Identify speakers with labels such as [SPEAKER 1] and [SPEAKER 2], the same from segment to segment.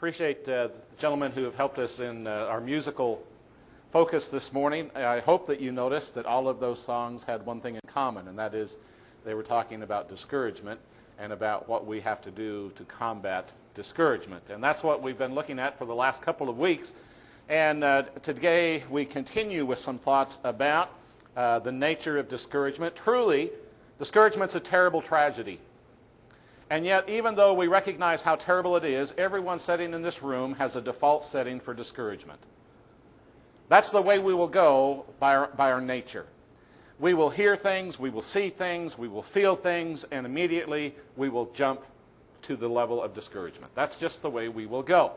[SPEAKER 1] Appreciate the gentlemen who have helped us in our musical focus this morning. I hope that you noticed that all of those songs had one thing in common, and that is they were talking about discouragement and about what we have to do to combat discouragement. And that's what we've been looking at for the last couple of weeks. And today we continue with some thoughts about the nature of discouragement. Truly, discouragement's a terrible tragedy. And yet, even though we recognize how terrible it is, everyone sitting in this room has a default setting for discouragement. That's the way we will go by our nature. We will hear things, we will see things, we will feel things, and immediately we will jump to the level of discouragement. That's just the way we will go.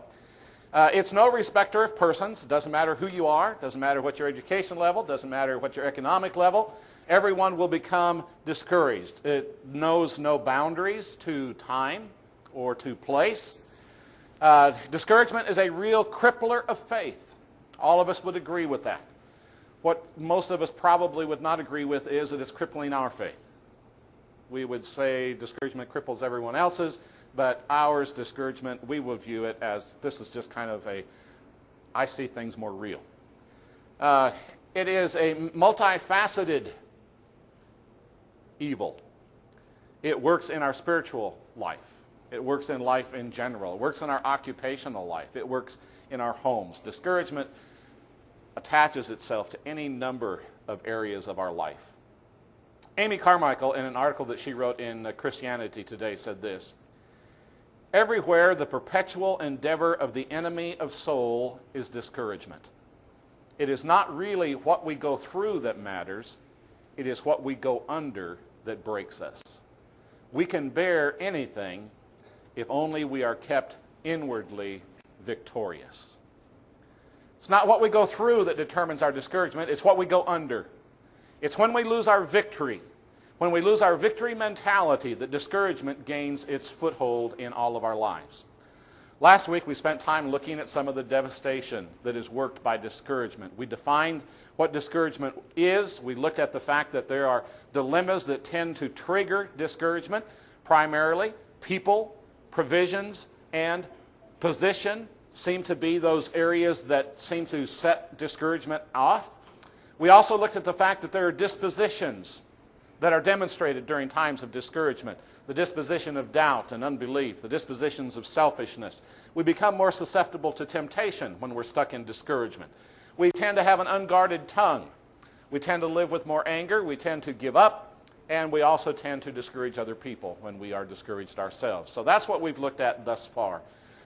[SPEAKER 1] It's no respecter of persons. It doesn't matter who you are. It doesn't matter what your education level. It doesn't matter what your economic level. Everyone will become discouraged. It knows no boundaries to time or to place. Discouragement is a real crippler of faith. All of us would agree with that. What most of us probably would not agree with is that it's crippling our faith. We would say discouragement cripples everyone else's, but ours, discouragement, we will view it as this is just kind of I see things more real. It is a multifaceted evil. It works in our spiritual life. It works in life in general. It works in our occupational life. It works in our homes. Discouragement attaches itself to any number of areas of our life. Amy Carmichael, in an article that she wrote in Christianity Today, said this: "Everywhere the perpetual endeavor of the enemy of soul is discouragement. It is not really what we go through that matters. It is what we go under that breaks us. We can bear anything if only we are kept inwardly victorious." It's not what we go through that determines our discouragement. It's what we go under. It's when we lose our victory, when we lose our victory mentality, that discouragement gains its foothold in all of our lives. Last week we spent time looking at some of the devastation that is worked by discouragement. We defined what discouragement is. We looked at the fact that there are dilemmas that tend to trigger discouragement, primarily people, provisions, and position seem to be those areas that seem to set discouragement off. We also looked at the fact that there are dispositions that are demonstrated during times of discouragement. The disposition of doubt and unbelief, the dispositions of selfishness. We become more susceptible to temptation when we're stuck in discouragement. We tend to have an unguarded tongue. We tend to live with more anger. We tend to give up. And we also tend to discourage other people when we are discouraged ourselves. So that's what we've looked at thus far.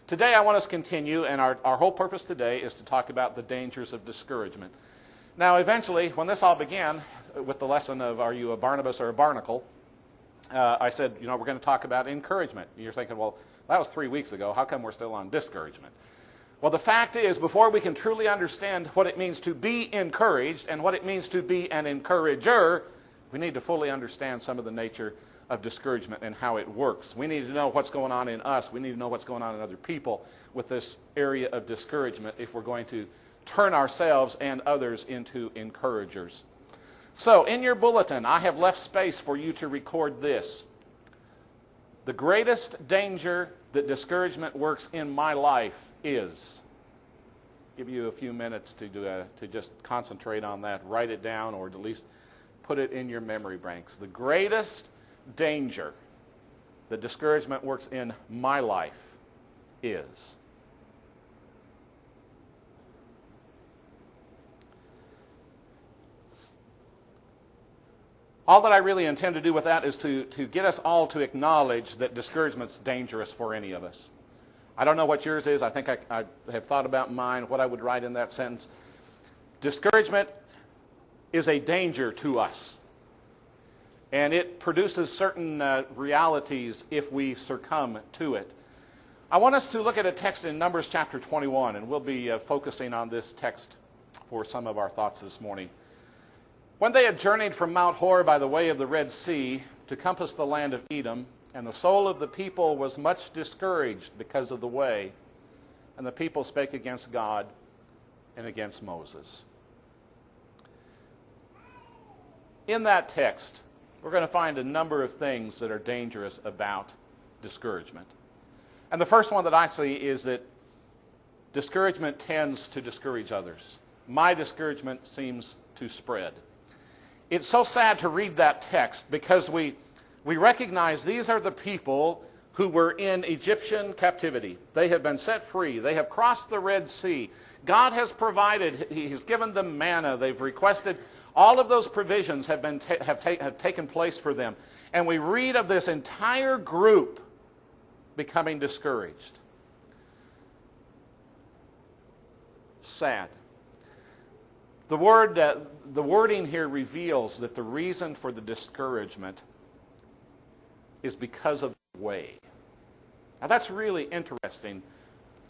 [SPEAKER 1] Today I want us to continue, and our whole purpose today is to talk about the dangers of discouragement. Now, eventually, when this all began with the lesson of are you a Barnabas or a Barnacle, I said, we're going to talk about encouragement. You're thinking, well, that was 3 weeks ago. How come we're still on discouragement? Well, the fact is, before we can truly understand what it means to be encouraged and what it means to be an encourager, we need to fully understand some of the nature of discouragement and how it works. We need to know what's going on in us. We need to know what's going on in other people with this area of discouragement if we're going to turn ourselves and others into encouragers. So, in your bulletin, I have left space for you to record this. The greatest danger that discouragement works in my life is. Give you a few minutes to just concentrate on that, write it down, or at least put it in your memory banks. The greatest danger that discouragement works in my life is. All that I really intend to do with that is to get us all to acknowledge that discouragement's dangerous for any of us. I don't know what yours is. I think I have thought about mine, what I would write in that sentence. Discouragement is a danger to us. And it produces certain realities if we succumb to it. I want us to look at a text in Numbers chapter 21, and we'll be focusing on this text for some of our thoughts this morning. When they had journeyed from Mount Hor by the way of the Red Sea to compass the land of Edom, and the soul of the people was much discouraged because of the way, and the people spake against God and against Moses. In that text, we're going to find a number of things that are dangerous about discouragement. And the first one that I see is that discouragement tends to discourage others. My discouragement seems to spread. It's so sad to read that text because we recognize these are the people who were in Egyptian captivity. They have been set free. They have crossed the Red Sea. God has provided. He's given them manna. They've requested. All of those provisions have taken place for them. And we read of this entire group becoming discouraged. Sad. The wording here reveals that the reason for the discouragement is because of the way. Now that's really interesting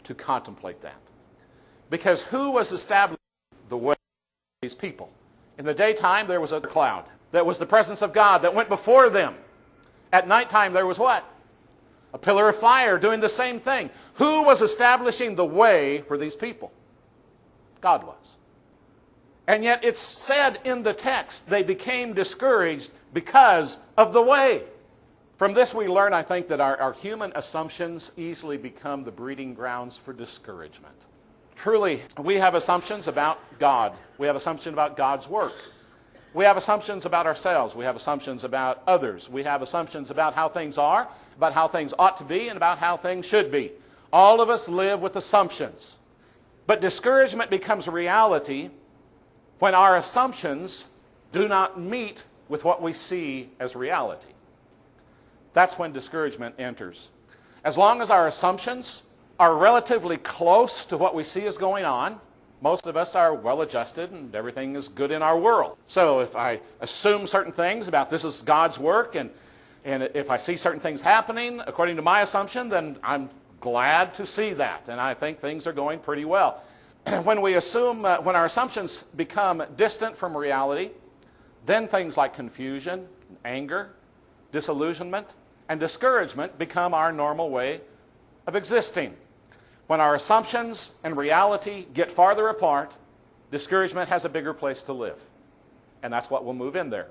[SPEAKER 1] to contemplate that. Because who was establishing the way of these people? In the daytime there was a cloud. That was the presence of God that went before them. At nighttime there was what? A pillar of fire doing the same thing. Who was establishing the way for these people? God was. And yet it's said in the text, they became discouraged because of the way. From this we learn, I think, that our human assumptions easily become the breeding grounds for discouragement. Truly, we have assumptions about God. We have assumptions about God's work. We have assumptions about ourselves. We have assumptions about others. We have assumptions about how things are, about how things ought to be, and about how things should be. All of us live with assumptions. But discouragement becomes reality when our assumptions do not meet with what we see as reality. That's when discouragement enters. As long as our assumptions are relatively close to what we see is going on, most of us are well adjusted and everything is good in our world. So if I assume certain things about this is God's work, and if I see certain things happening according to my assumption, then I'm glad to see that, and I think things are going pretty well. When our assumptions become distant from reality, then things like confusion, anger, disillusionment, and discouragement become our normal way of existing. When our assumptions and reality get farther apart, discouragement has a bigger place to live. And that's what will move in there.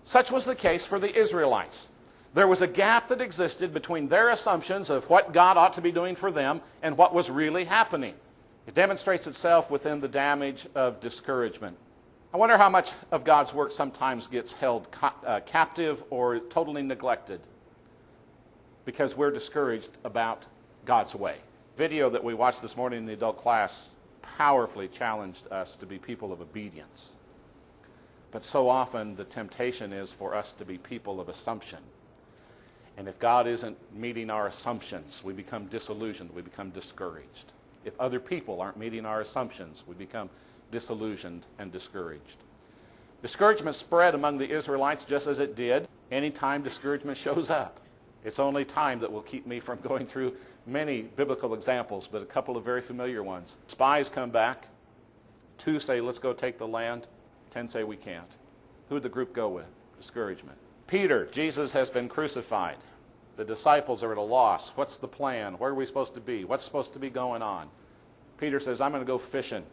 [SPEAKER 1] Such was the case for the Israelites. There was a gap that existed between their assumptions of what God ought to be doing for them and what was really happening. It demonstrates itself within the damage of discouragement. I wonder how much of God's work sometimes gets held captive or totally neglected because we're discouraged about God's way. Video that we watched this morning in the adult class powerfully challenged us to be people of obedience. But so often the temptation is for us to be people of assumption. And if God isn't meeting our assumptions, we become disillusioned, we become discouraged. If other people aren't meeting our assumptions, we become disillusioned and discouraged. Discouragement spread among the Israelites just as it did anytime discouragement shows up. It's only time that will keep me from going through many biblical examples, but a couple of very familiar ones. Spies come back. 2 say, let's go take the land. 10 say we can't. Who would the group go with? Discouragement. Peter, Jesus has been crucified. The disciples are at a loss. What's the plan? Where are we supposed to be? What's supposed to be going on? Peter says, I'm going to go fishing.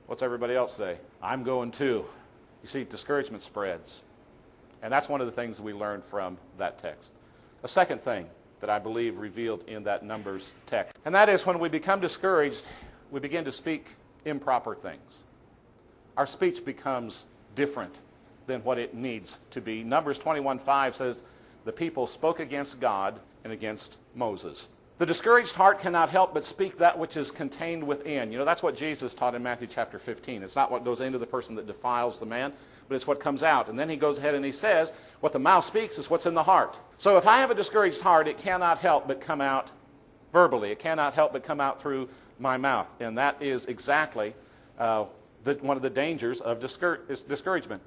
[SPEAKER 1] What's everybody else say? I'm going too. You see, discouragement spreads. And that's one of the things we learn from that text. A second thing that I believe revealed in that Numbers text, and that is when we become discouraged, we begin to speak improper things. Our speech becomes different than what it needs to be. Numbers 21:5 says, the people spoke against God and against Moses. The discouraged heart cannot help but speak that which is contained within. You know, that's what Jesus taught in Matthew chapter 15. It's not what goes into the person that defiles the man, but it's what comes out. And then he goes ahead and he says, what the mouth speaks is what's in the heart. So if I have a discouraged heart, it cannot help but come out verbally. It cannot help but come out through my mouth. And that is exactly one of the dangers of discouragement.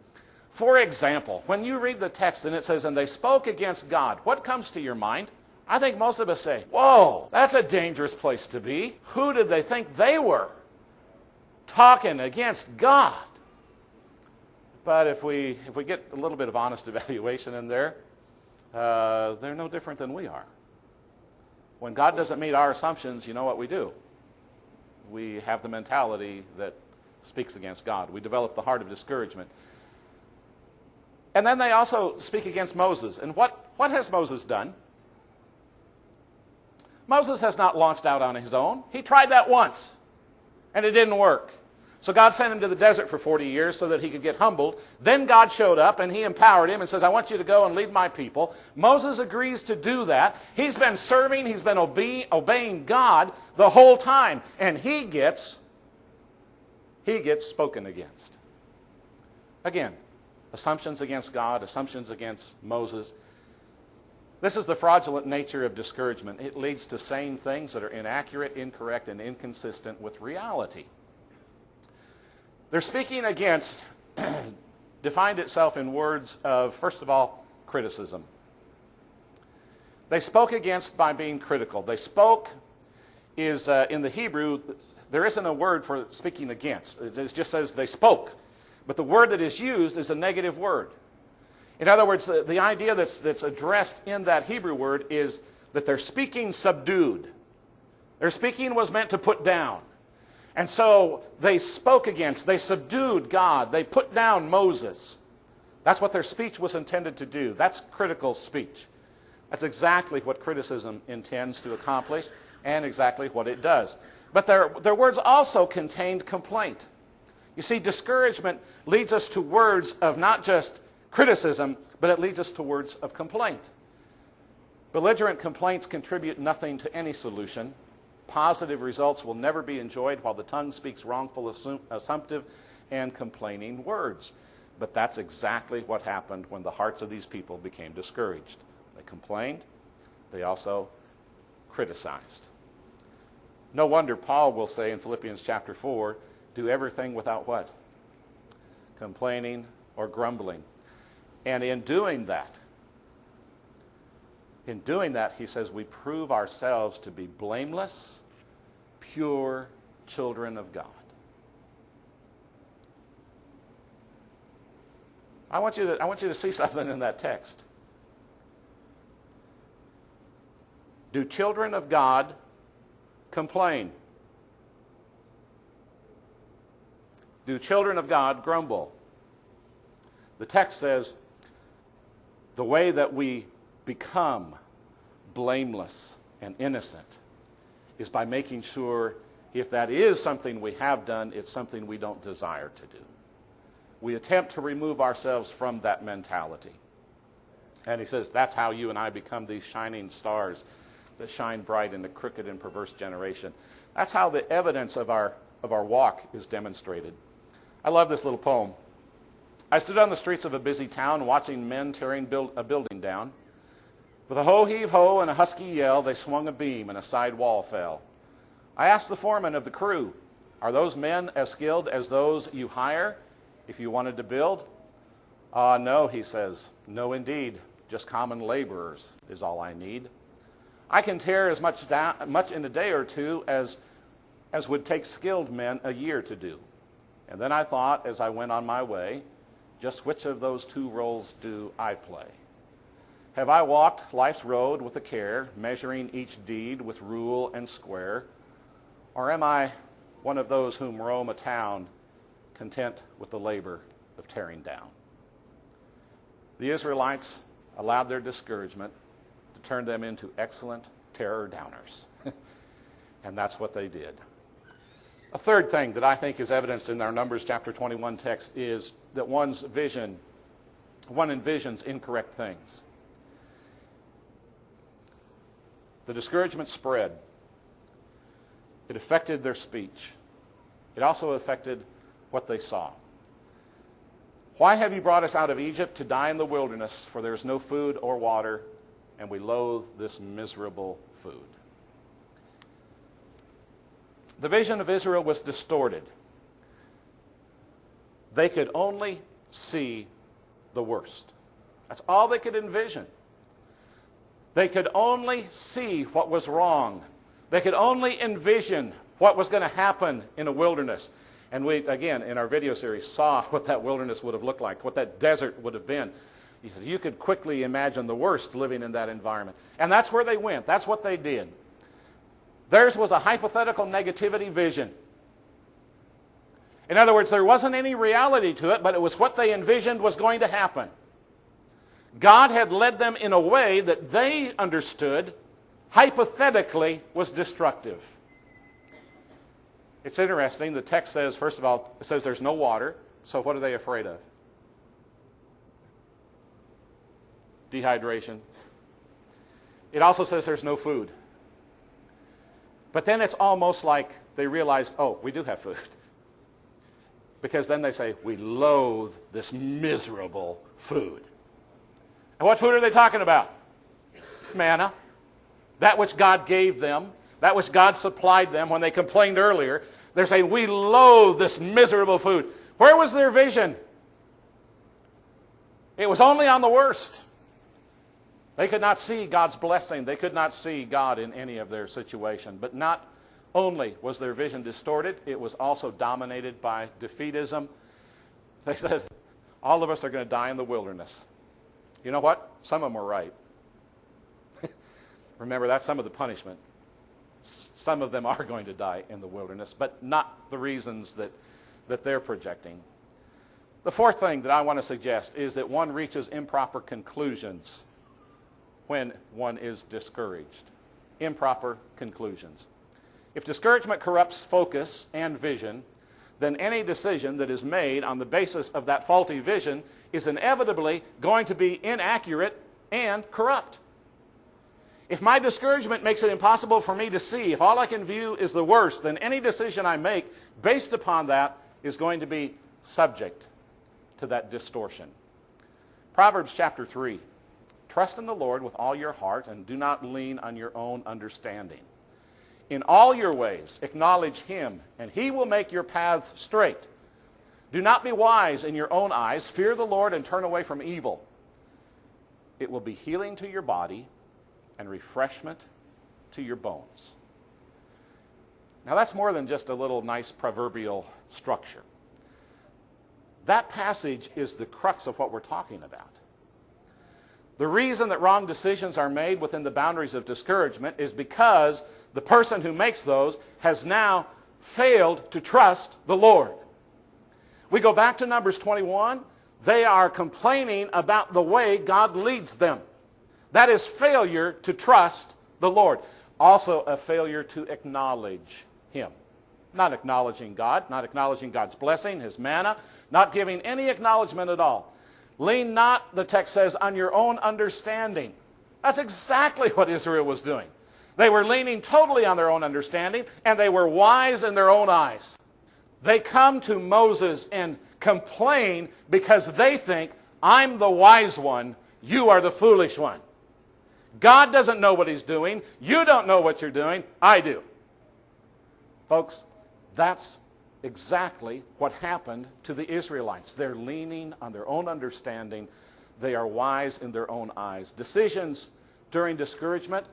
[SPEAKER 1] For example, when you read the text and it says, and they spoke against God, what comes to your mind? I think most of us say, whoa, that's a dangerous place to be. Who did they think they were? Talking against God. But if we get a little bit of honest evaluation in there, they're no different than we are. When God doesn't meet our assumptions, you know what we do? We have the mentality that speaks against God. We develop the heart of discouragement. And then they also speak against Moses. And what has Moses done? Moses has not launched out on his own. He tried that once, and it didn't work. So God sent him to the desert for 40 years so that he could get humbled. Then God showed up, and he empowered him and says, I want you to go and lead my people. Moses agrees to do that. He's been serving, he's been obeying God the whole time, and he gets spoken against. Again, assumptions against God, assumptions against Moses. This is the fraudulent nature of discouragement. It leads to saying things that are inaccurate, incorrect, and inconsistent with reality. Their speaking against defined itself in words of, first of all, criticism. They spoke against by being critical. They spoke is, in the Hebrew, there isn't a word for speaking against. It just says they spoke. But the word that is used is a negative word. In other words, the idea that's addressed in that Hebrew word is that they're speaking subdued. Their speaking was meant to put down. And so they spoke against, they subdued God, they put down Moses. That's what their speech was intended to do. That's critical speech. That's exactly what criticism intends to accomplish and exactly what it does. But their words also contained complaint. You see, discouragement leads us to words of not just criticism, but it leads us to words of complaint. Belligerent complaints contribute nothing to any solution. Positive results will never be enjoyed while the tongue speaks wrongful, assumptive, and complaining words. But that's exactly what happened when the hearts of these people became discouraged. They complained. They also criticized. No wonder Paul will say in Philippians chapter 4, do everything without what? Complaining or grumbling. And in doing that, he says, we prove ourselves to be blameless, pure children of God. I want you to see something in that text. Do children of God complain? Do children of God grumble? The text says, the way that we become blameless and innocent is by making sure if that is something we have done, it's something we don't desire to do. We attempt to remove ourselves from that mentality. And he says that's how you and I become these shining stars that shine bright in a crooked and perverse generation. That's how the evidence of our walk is demonstrated. I love this little poem. I stood on the streets of a busy town watching men tearing a building down. With a ho-heave-ho and a husky yell, they swung a beam and a side wall fell. I asked the foreman of the crew, are those men as skilled as those you hire if you wanted to build? No, he says. No, indeed. Just common laborers is all I need. I can tear as much in a day or two as would take skilled men a year to do. And then I thought, as I went on my way, just which of those two roles do I play? Have I walked life's road with a care, measuring each deed with rule and square? Or am I one of those whom roam a town, content with the labor of tearing down? The Israelites allowed their discouragement to turn them into excellent terror downers. And that's what they did. A third thing that I think is evidenced in our Numbers chapter 21 text is that one envisions incorrect things. The discouragement spread. It affected their speech. It also affected what they saw. Why have you brought us out of Egypt to die in the wilderness, for there is no food or water, and we loathe this miserable food? The vision of Israel was distorted. They could only see the worst. That's all they could envision. They could only see what was wrong. They could only envision what was going to happen in a wilderness. And we, again, in our video series, saw what that wilderness would have looked like, what that desert would have been. You could quickly imagine the worst living in that environment. And that's where they went. That's what they did. Theirs was a hypothetical negativity vision. In other words, there wasn't any reality to it, but it was what they envisioned was going to happen. God had led them in a way that they understood hypothetically was destructive. It's interesting. The text says, first of all, it says there's no water. So what are they afraid of? Dehydration. It also says there's no food. But then it's almost like they realize, oh, we do have food. Because then they say, we loathe this miserable food. And what food are they talking about? Manna. That which God gave them, that which God supplied them when they complained earlier. They're saying, we loathe this miserable food. Where was their vision? It was only on the worst. They could not see God's blessing. They could not see God in any of their situation. But not only was their vision distorted, it was also dominated by defeatism. They said, all of us are going to die in the wilderness. You know what? Some of them were right. Remember, that's some of the punishment. Some of them are going to die in the wilderness, but not the reasons that they're projecting. The fourth thing that I want to suggest is that one reaches improper conclusions when one is discouraged. Improper conclusions. If discouragement corrupts focus and vision, then any decision that is made on the basis of that faulty vision is inevitably going to be inaccurate and corrupt. If my discouragement makes it impossible for me to see, if all I can view is the worst, then any decision I make based upon that is going to be subject to that distortion. Proverbs chapter 3. Trust in the Lord with all your heart and do not lean on your own understanding. In all your ways acknowledge him, and he will make your paths straight. Do not be wise in your own eyes. Fear the Lord and turn away from evil. It will be healing to your body and refreshment to your bones. Now that's more than just a little nice proverbial structure. That passage is the crux of what we're talking about. The reason that wrong decisions are made within the boundaries of discouragement is because the person who makes those has now failed to trust the Lord. We go back to Numbers 21. They are complaining about the way God leads them. That is failure to trust the Lord. Also a failure to acknowledge him. Not acknowledging God, not acknowledging God's blessing, his manna, not giving any acknowledgement at all. Lean not, the text says, on your own understanding. That's exactly what Israel was doing. They were leaning totally on their own understanding, and they were wise in their own eyes. They come to Moses and complain because they think, I'm the wise one, you are the foolish one. God doesn't know what he's doing. You don't know what you're doing. I do. Folks, that's exactly what happened to the Israelites. They're leaning on their own understanding. They are wise in their own eyes. Decisions during discouragement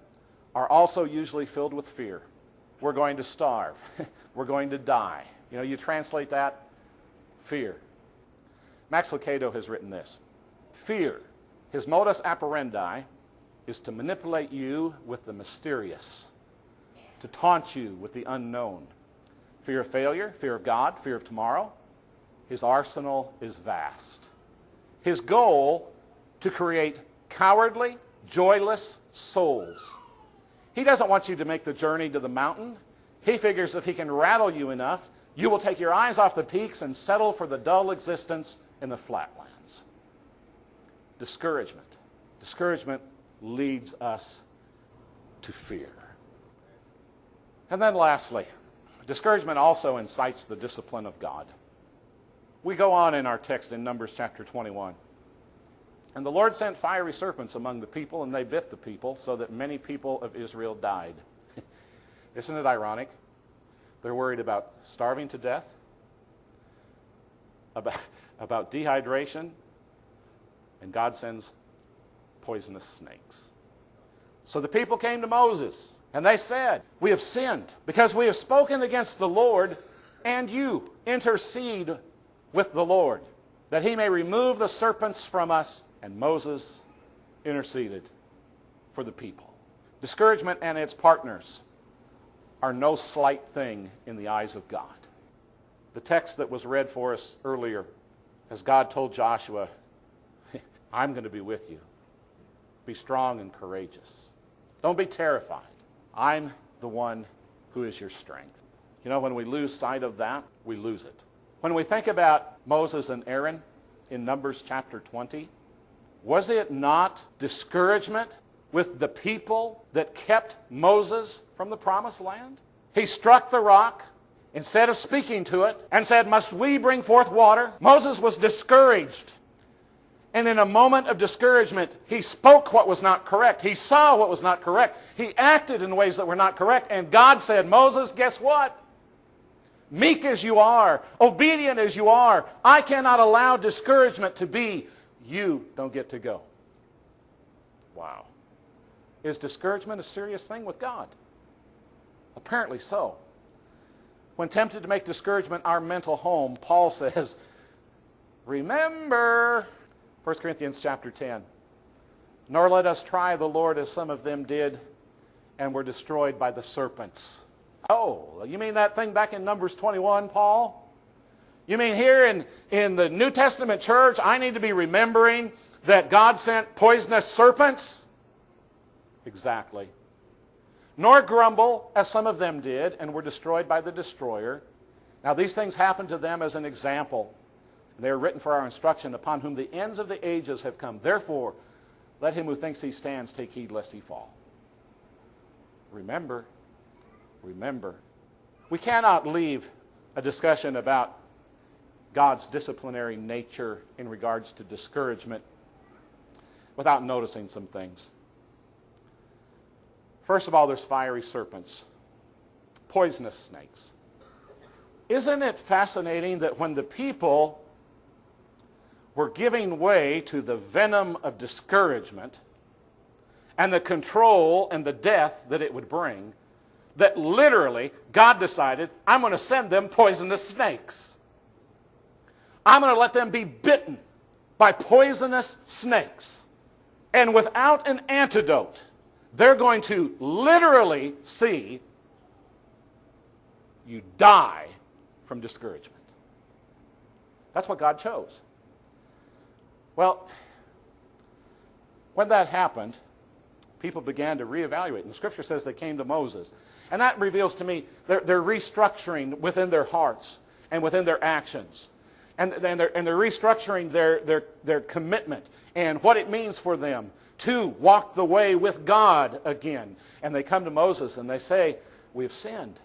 [SPEAKER 1] are also usually filled with fear. We're going to starve. We're going to die. You know, you translate that, fear. Max Lucado has written this. Fear, his modus operandi, is to manipulate you with the mysterious, to taunt you with the unknown. Fear of failure, fear of God, fear of tomorrow. His arsenal is vast. His goal, to create cowardly, joyless souls. He doesn't want you to make the journey to the mountain. He figures if he can rattle you enough, you will take your eyes off the peaks and settle for the dull existence in the flatlands. Discouragement. Discouragement leads us to fear. And then lastly, discouragement also incites the discipline of God. We go on in our text in Numbers chapter 21. And the Lord sent fiery serpents among the people, and they bit the people, so that many people of Israel died. Isn't it ironic? They're worried about starving to death, about dehydration, and God sends poisonous snakes. So the people came to Moses, and they said, we have sinned because we have spoken against the Lord, and you intercede with the Lord, that he may remove the serpents from us. And Moses interceded for the people. Discouragement and its partners are no slight thing in the eyes of God. The text that was read for us earlier, as God told Joshua, I'm going to be with you. Be strong and courageous. Don't be terrified. I'm the one who is your strength. You know, when we lose sight of that, we lose it. When we think about Moses and Aaron in Numbers chapter 20, was it not discouragement with the people that kept Moses from the promised land? He struck the rock instead of speaking to it and said, "Must we bring forth water?" Moses was discouraged. And in a moment of discouragement, he spoke what was not correct. He saw what was not correct. He acted in ways that were not correct. And God said, "Moses, guess what? Meek as you are, obedient as you are, I cannot allow discouragement to be, you don't get to go." Wow. Is discouragement a serious thing with God? Apparently so. When tempted to make discouragement our mental home, Paul says, remember, 1 Corinthians chapter 10, "Nor let us try the Lord as some of them did and were destroyed by the serpents." Oh, you mean that thing back in Numbers 21, Paul? You mean here in the New Testament church, I need to be remembering that God sent poisonous serpents? Exactly. "Nor grumble, as some of them did, and were destroyed by the destroyer." Now these things happened to them as an example. They are written for our instruction, upon whom the ends of the ages have come. Therefore, let him who thinks he stands take heed lest he fall. Remember. Remember. We cannot leave a discussion about God's disciplinary nature in regards to discouragement without noticing some things. First of all, there's fiery serpents, poisonous snakes. Isn't it fascinating that when the people were giving way to the venom of discouragement and the control and the death that it would bring, that literally God decided, I'm going to send them poisonous snakes. I'm going to let them be bitten by poisonous snakes. And without an antidote, they're going to literally see you die from discouragement. That's what God chose. Well, when that happened, people began to reevaluate. And the scripture says they came to Moses. And that reveals to me they're restructuring within their hearts and within their actions. And they're restructuring their commitment and what it means for them to walk the way with God again. And they come to Moses and they say, we have sinned.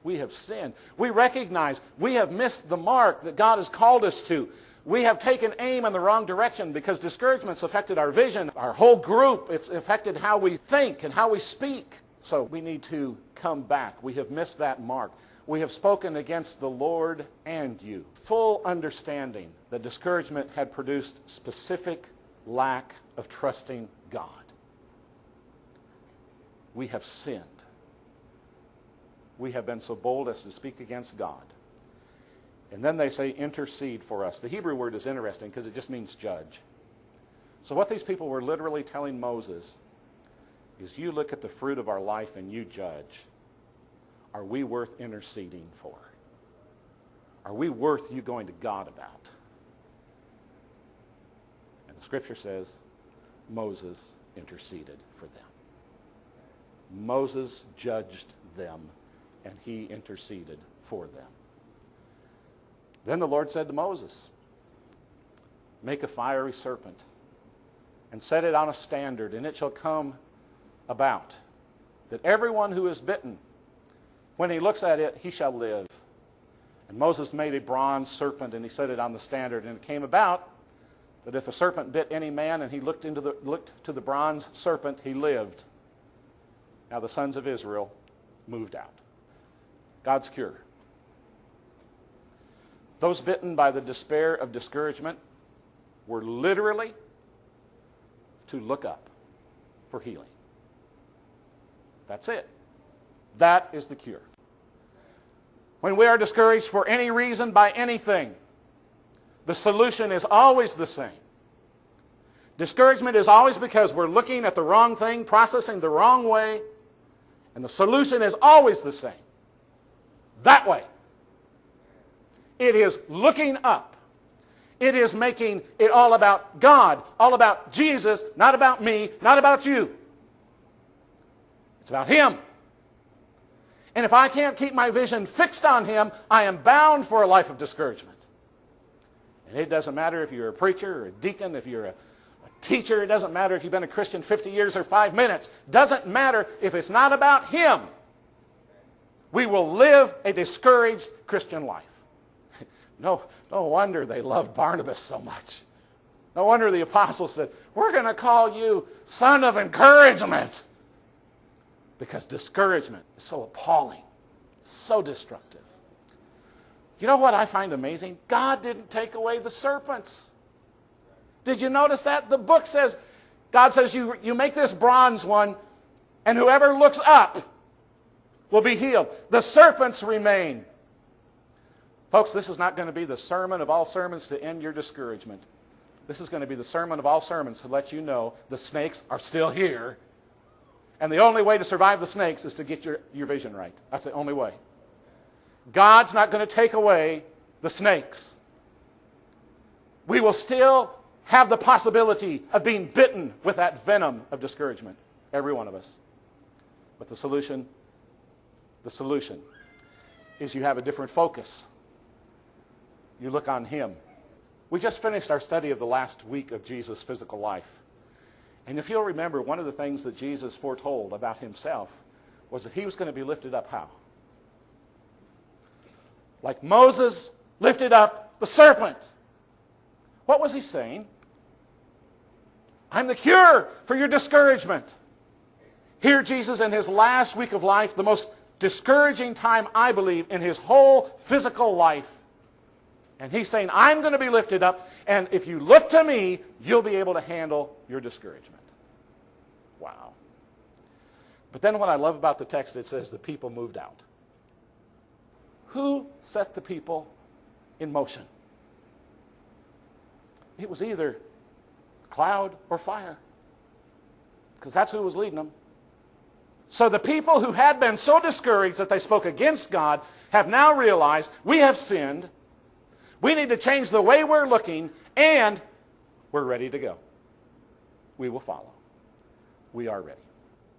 [SPEAKER 1] We have sinned. We recognize we have missed the mark that God has called us to. We have taken aim in the wrong direction because discouragement's affected our vision, our whole group. It's affected how we think and how we speak. So we need to come back. We have missed that mark. We have spoken against the Lord and you. Full understanding that discouragement had produced specific lack of trusting God. We have sinned. We have been so bold as to speak against God. And then they say, intercede for us. The Hebrew word is interesting because it just means judge. So what these people were literally telling Moses is, you look at the fruit of our life and you judge. Are we worth interceding for? Are we worth you going to God about? And the scripture says Moses interceded for them. Moses judged them and he interceded for them. Then the Lord said to Moses, make a fiery serpent and set it on a standard, and it shall come about that everyone who is bitten, when he looks at it, he shall live. And Moses made a bronze serpent and he set it on the standard, and it came about that if a serpent bit any man and he looked to the bronze serpent, he lived. Now the sons of Israel moved out. God's cure. Those bitten by the despair of discouragement were literally to look up for healing. That's it. That is the cure. When we are discouraged for any reason by anything, the solution is always the same. Discouragement is always because we're looking at the wrong thing, processing the wrong way, and the solution is always the same. That way. It is looking up. It is making it all about God, all about Jesus, not about me, not about you. It's about Him. And if I can't keep my vision fixed on Him, I am bound for a life of discouragement. And it doesn't matter if you're a preacher or a deacon, if you're a teacher, it doesn't matter if you've been a Christian 50 years or 5 minutes. It doesn't matter if it's not about Him. We will live a discouraged Christian life. No wonder they loved Barnabas so much. No wonder the apostles said, we're going to call you son of encouragement. Because discouragement is so appalling, so destructive. You know what I find amazing? God didn't take away the serpents. Did you notice that? The book says, God says, you make this bronze one, and whoever looks up will be healed. The serpents remain. Folks, this is not going to be the sermon of all sermons to end your discouragement. This is going to be the sermon of all sermons to let you know the snakes are still here. And the only way to survive the snakes is to get your vision right. That's the only way. God's not going to take away the snakes. We will still have the possibility of being bitten with that venom of discouragement, every one of us. But the solution is you have a different focus. You look on Him. We just finished our study of the last week of Jesus' physical life. And if you'll remember, one of the things that Jesus foretold about Himself was that He was going to be lifted up how? Like Moses lifted up the serpent. What was He saying? I'm the cure for your discouragement. Here Jesus in His last week of life, the most discouraging time, I believe, in His whole physical life. And He's saying, I'm going to be lifted up, and if you look to me, you'll be able to handle your discouragement. Wow. But then what I love about the text, it says the people moved out. Who set the people in motion? It was either cloud or fire, because that's who was leading them. So the people who had been so discouraged that they spoke against God have now realized we have sinned. We need to change the way we're looking, and we're ready to go. We will follow. We are ready.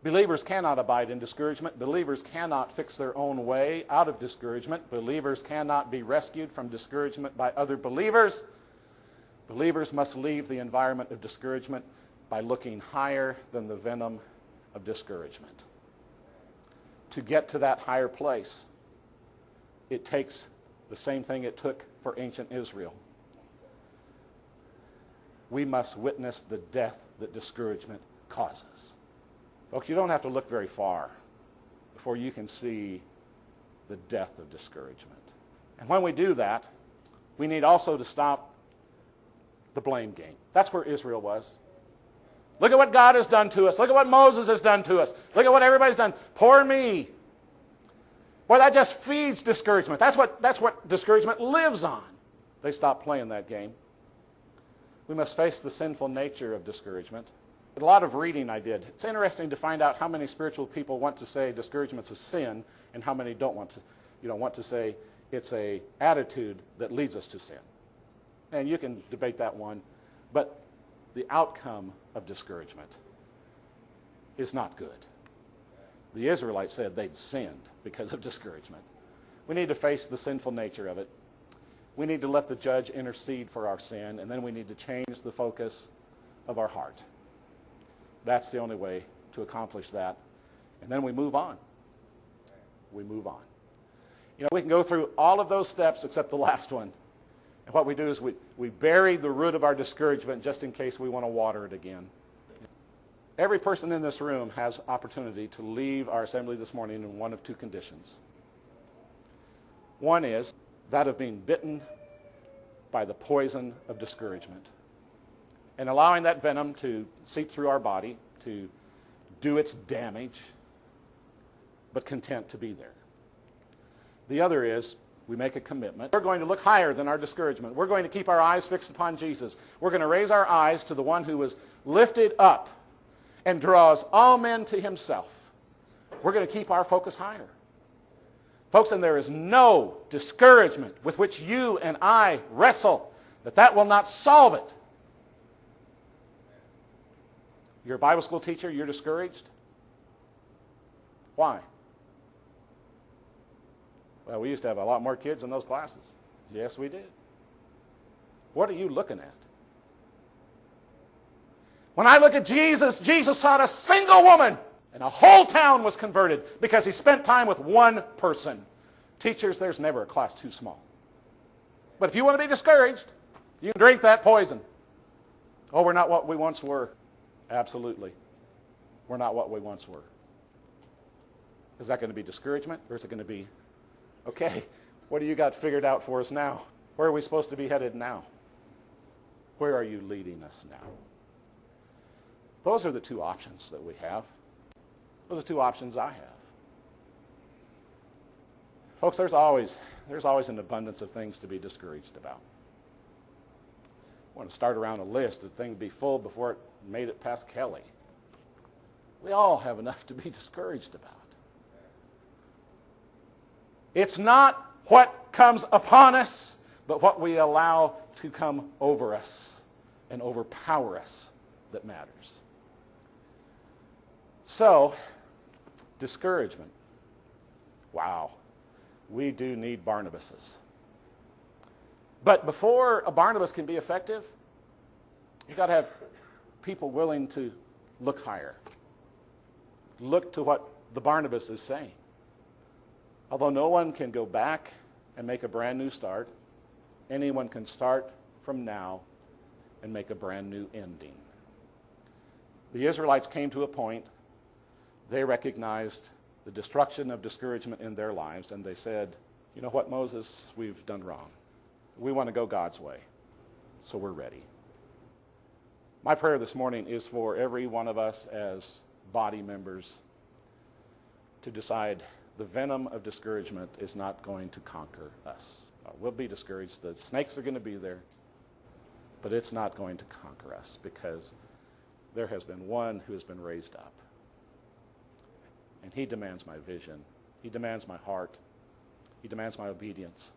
[SPEAKER 1] Believers cannot abide in discouragement. Believers cannot fix their own way out of discouragement. Believers cannot be rescued from discouragement by other believers. Believers must leave the environment of discouragement by looking higher than the venom of discouragement. To get to that higher place, it takes the same thing it took for ancient Israel. We must witness the death that discouragement causes. Folks, you don't have to look very far before you can see the death of discouragement. And when we do that, we need also to stop the blame game. That's where Israel was. Look at what God has done to us. Look at what Moses has done to us. Look at what everybody's done. Poor me. Boy, that just feeds discouragement. That's what discouragement lives on. They stopped playing that game. We must face the sinful nature of discouragement. A lot of reading I did. It's interesting to find out how many spiritual people want to say discouragement's a sin and how many don't want to say it's an attitude that leads us to sin. And you can debate that one. But the outcome of discouragement is not good. The Israelites said they'd sinned because of discouragement. We need to face the sinful nature of it. We need to let the judge intercede for our sin, and then we need to change the focus of our heart. That's the only way to accomplish that. And then we move on. We move on. You know, we can go through all of those steps except the last one. And what we do is we bury the root of our discouragement just in case we want to water it again. Every person in this room has opportunity to leave our assembly this morning in one of two conditions. One is that of being bitten by the poison of discouragement and allowing that venom to seep through our body, to do its damage, but content to be there. The other is we make a commitment. We're going to look higher than our discouragement. We're going to keep our eyes fixed upon Jesus. We're going to raise our eyes to the one who was lifted up and draws all men to Himself. We're going to keep our focus higher. Folks, and there is no discouragement with which you and I wrestle that will not solve it. You're a Bible school teacher, you're discouraged. Why? Well, we used to have a lot more kids in those classes. Yes, we did. What are you looking at? When I look at Jesus, Jesus taught a single woman, and a whole town was converted because he spent time with one person. Teachers, there's never a class too small. But if you want to be discouraged, you can drink that poison. Oh, we're not what we once were. Absolutely. We're not what we once were. Is that going to be discouragement, or is it going to be, okay, what do you got figured out for us now? Where are we supposed to be headed now? Where are you leading us now? Those are the two options that we have. Those are two options I have. Folks, there's always an abundance of things to be discouraged about. I want to start around a list of things to be full before it made it past Kelly. We all have enough to be discouraged about. It's not what comes upon us, but what we allow to come over us and overpower us that matters. So, discouragement. Wow. We do need Barnabases. But before a Barnabas can be effective, you've got to have people willing to look higher. Look to what the Barnabas is saying. Although no one can go back and make a brand new start, anyone can start from now and make a brand new ending. The Israelites came to a point, they recognized the destruction of discouragement in their lives, and they said, you know what, Moses, we've done wrong. We want to go God's way, so we're ready. My prayer this morning is for every one of us as body members to decide the venom of discouragement is not going to conquer us. We'll be discouraged. The snakes are going to be there, but it's not going to conquer us because there has been one who has been raised up. And he demands my vision. He demands my heart. He demands my obedience.